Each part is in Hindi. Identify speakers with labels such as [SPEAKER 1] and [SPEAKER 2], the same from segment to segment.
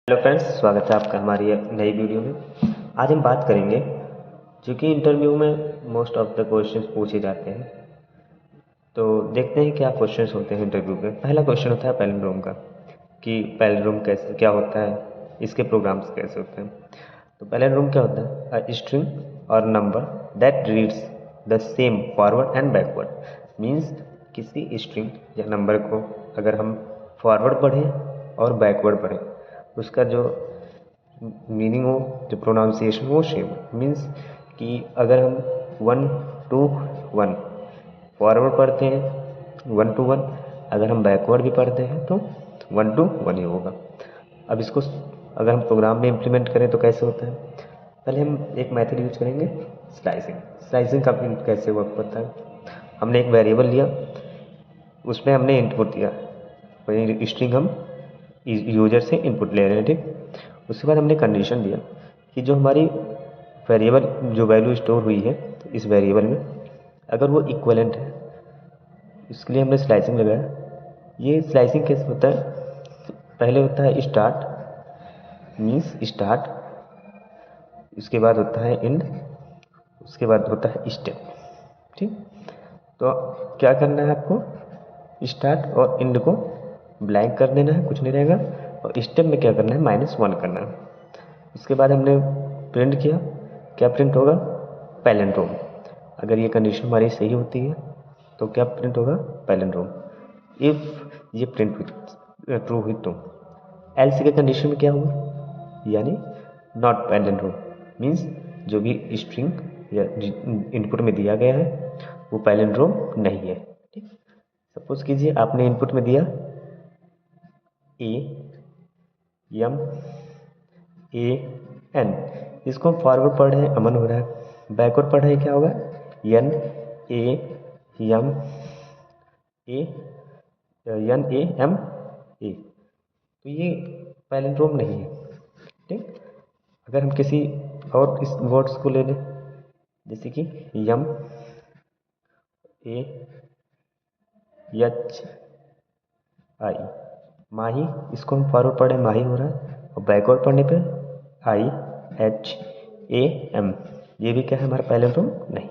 [SPEAKER 1] हेलो फ्रेंड्स, स्वागत है आपका हमारी एक नई वीडियो में। आज हम बात करेंगे, क्योंकि इंटरव्यू में मोस्ट ऑफ द क्वेश्चंस पूछे जाते हैं, तो देखते हैं क्या क्वेश्चंस होते हैं इंटरव्यू में। पहला क्वेश्चन होता है पैलिंड्रोम का, कि पैलिंड्रोम कैसे क्या होता है, इसके प्रोग्राम्स कैसे होते हैं। तो पैलिंड्रोम क्या होता है? अ स्ट्रिंग और number that reads the same forward and backward. Means किसी स्ट्रिंग या नंबर को अगर हम फॉरवर्ड पढ़ें और बैकवर्ड पढ़ें, उसका जो मीनिंग हो, जो प्रोनाउंसिएशन हो, सेम। मीन्स कि अगर हम 1 to 1 फॉरवर्ड पढ़ते हैं 1 to 1, अगर हम बैकवर्ड भी पढ़ते हैं तो 1 to 1 ही होगा। अब इसको अगर हम प्रोग्राम में इम्प्लीमेंट करें तो कैसे होता है? पहले हम एक मेथड यूज करेंगे, स्लाइसिंग। स्लाइसिंग का कैसे वर्क करता है? हमने एक वेरिएबल लिया, उसमें हमने इनपुट दिया, वही स्ट्रिंग हम यूजर से इनपुट ले रहे हैं, ठीक। उसके बाद हमने कंडीशन दिया कि जो हमारी वेरिएबल जो वैल्यू स्टोर हुई है इस वेरिएबल में, अगर वो इक्वलेंट है, इसके लिए हमने स्लाइसिंग लगाया। ये स्लाइसिंग कैसे होता है? पहले होता है स्टार्ट, मीन्स स्टार्ट, उसके बाद होता है एंड, उसके बाद होता है स्टेप, ठीक। तो क्या करना है आपको? स्टार्ट और एंड को ब्लैंक कर देना है, कुछ नहीं रहेगा, और स्टेप में क्या करना है? -1 करना है। उसके बाद हमने प्रिंट किया, क्या प्रिंट होगा? पैलिंड्रोम। अगर ये कंडीशन हमारी सही होती है तो क्या प्रिंट होगा? पैलिंड्रोम। इफ़ ये प्रिंट ट्रू हुई तो। एल्स के कंडीशन में क्या होगा? यानी नॉट पैलिंड्रोम। मीन्स जो भी स्ट्रिंग या इनपुट में दिया गया है वो पैलिंड्रोम नहीं है, ठीक। सपोज कीजिए आपने इनपुट में दिया AMAN, इसको हम फॉरवर्ड पढ़ रहे हैं, अमन हो रहा है। बैकवर्ड पढ़ रहे हैं, क्या होगा? NAMA। तो ये पैलिंड्रोम नहीं है, ठीक। अगर हम किसी और इस वर्ड्स को ले लें, जैसे कि MAHI, माही, इसको हम फॉरवर्ड पढ़े माही हो रहा है, और बैकवर्ड पढ़ने पे IHAM, ये भी क्या है? हमारा पैलिंड्रोम नहीं।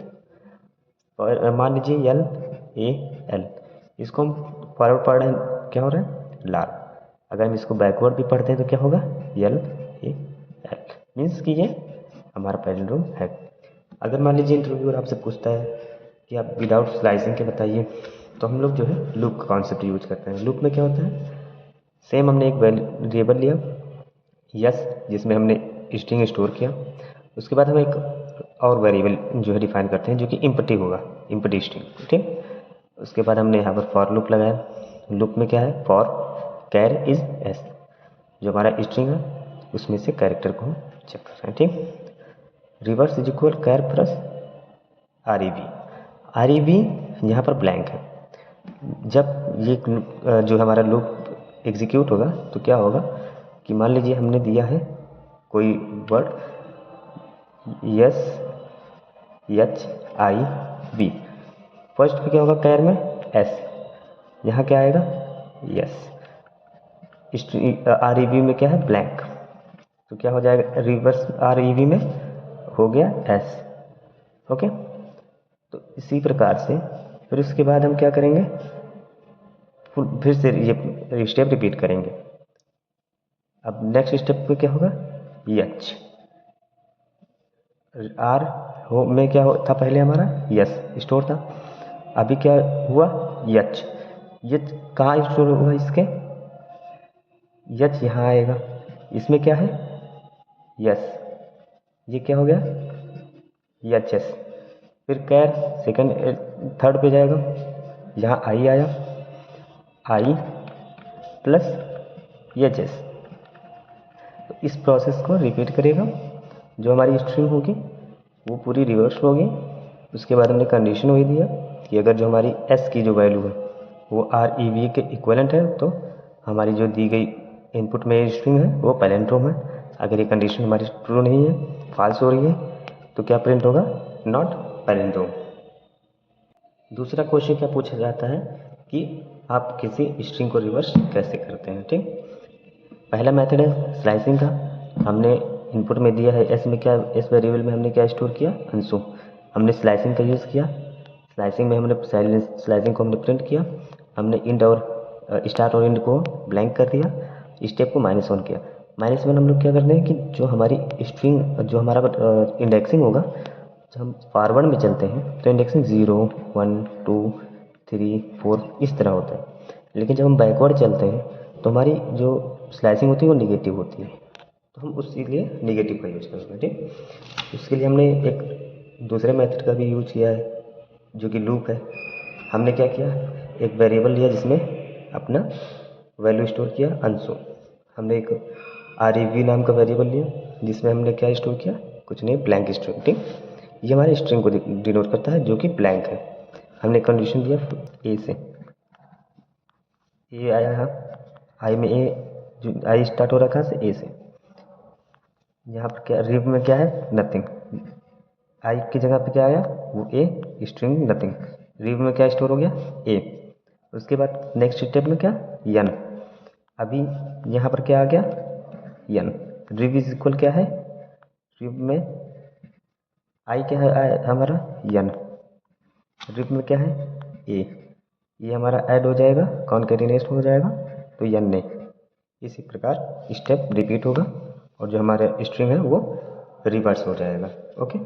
[SPEAKER 1] और मान लीजिए LAL, इसको हम फॉरवर्ड पढ़ रहे हैं, क्या हो रहा है? लाल। अगर हम इसको बैकवर्ड भी पढ़ते हैं तो क्या होगा? LAL। मीन्स कि ये हमारा पैलिंड्रोम है। अगर मान लीजिए इंटरव्यूअर आपसे पूछता है कि आप विदाउट स्लाइसिंग के बताइए, तो हम लोग जो है लूप का कॉन्सेप्ट यूज करते हैं। लूप में क्या होता है? सेम हमने एक वेरिएबल लिया यस, जिसमें हमने स्ट्रिंग स्टोर किया। उसके बाद हम एक और वेरिएबल जो है डिफाइन करते हैं, जो कि इम्पटी होगा, इम्पटी स्ट्रिंग, ठीक। उसके बाद हमने यहाँ पर फॉर लूप लगाया। लूप में क्या है? फॉर कैर इज एस, जो हमारा स्ट्रिंग है उसमें से कैरेक्टर को हम चेक कर रहे हैं, ठीक। रिवर्स इज इक्वल कैर प्लस REB। REB यहाँ पर ब्लैंक है। जब ये जो हमारा लूप एग्जीक्यूट होगा तो क्या होगा कि मान लीजिए हमने दिया है कोई वर्ड SHIB, फर्स्ट पे क्या होगा? कैर में S, यहाँ क्या आएगा? यस। REB में क्या है? ब्लैंक, तो क्या हो जाएगा? रिवर्स REB में हो गया S, ओके। तो इसी प्रकार से फिर उसके बाद हम क्या करेंगे? फिर से ये स्टेप रिपीट करेंगे। अब नेक्स्ट स्टेप पे क्या होगा? यच, आर हो में क्या था पहले? हमारा यस स्टोर था। अभी क्या हुआ? यच। यच कहाँ स्टोर होगा? इसके यच यहाँ आएगा, इसमें क्या है? यस, ये क्या हो गया? यच एस। फिर कैर सेकंड थर्ड पे जाएगा, यहाँ आई आया, आई प्लस एच एस। तो इस प्रोसेस को रिपीट करेगा। जो हमारी स्ट्रिंग होगी वो पूरी रिवर्स होगी। उसके बाद हमने कंडीशन वही दिया कि अगर जो हमारी एस की जो वैल्यू है वो REB के इक्वलेंट है तो हमारी जो दी गई इनपुट में स्ट्रिंग है वो पैलिंड्रोम है। अगर ये कंडीशन हमारी ट्रू नहीं है, फॉल्स हो रही है, तो क्या प्रिंट होगा? Not palindrome. दूसरा क्वेश्चन क्या पूछा जाता है कि आप किसी स्ट्रिंग को रिवर्स कैसे करते हैं, ठीक। पहला मेथड है स्लाइसिंग का। हमने इनपुट में दिया है एस में क्या, एस वेरिएबल में हमने क्या स्टोर किया, अंशों। हमने स्लाइसिंग का यूज़ किया। स्लाइसिंग में हमने स्लाइसिंग को हमने प्रिंट किया। हमने इंट और स्टार्ट और इंड को ब्लैंक कर दिया। स्टेप को -1 किया। -1 हम लोग क्या करते हैं कि जो हमारी स्ट्रिंग, जो हमारा इंडेक्सिंग होगा, जब हम फॉरवर्ड में चलते हैं तो इंडेक्सिंग 0 1 2 3 4 इस तरह होता है। लेकिन जब हम बैकवर्ड चलते हैं तो हमारी जो स्लाइसिंग होती है वो निगेटिव होती है। तो हम उसके लिए निगेटिव का यूज़ करेंगे। ठीक, उसके लिए हमने एक दूसरे मेथड का भी यूज किया है जो कि लूप है। हमने क्या किया, एक वेरिएबल लिया जिसमें अपना वैल्यू स्टोर किया अंशों। हमने एक REV नाम का वेरिएबल लिया जिसमें हमने क्या स्टोर किया, कुछ नहीं, ब्लैंक स्ट्रिंग। ठीक, ये हमारे स्ट्रिंग को डिनोट करता है जो कि ब्लैंक है। हमने कंडीशन दिया ए से, ए आया है आई में, ए जो आई स्टार्ट हो रखा है ए से। यहाँ पर क्या रिव में क्या है, नथिंग। आई की जगह पे क्या आया, वो ए स्ट्रिंग नथिंग। रिव में क्या स्टोर हो गया, ए। उसके बाद नेक्स्ट स्टेप में क्या, यन। अभी यहाँ पर क्या आ गया, यन। रिव इज इक्वल क्या है, रिव में आई क्या है हमारा, यन। रिव में क्या है, ए। ये हमारा ऐड हो जाएगा, कॉन्केटिनेट हो जाएगा, तो यन नहीं। इसी प्रकार स्टेप रिपीट होगा और जो हमारा स्ट्रिंग है वो रिवर्स हो जाएगा। ओके।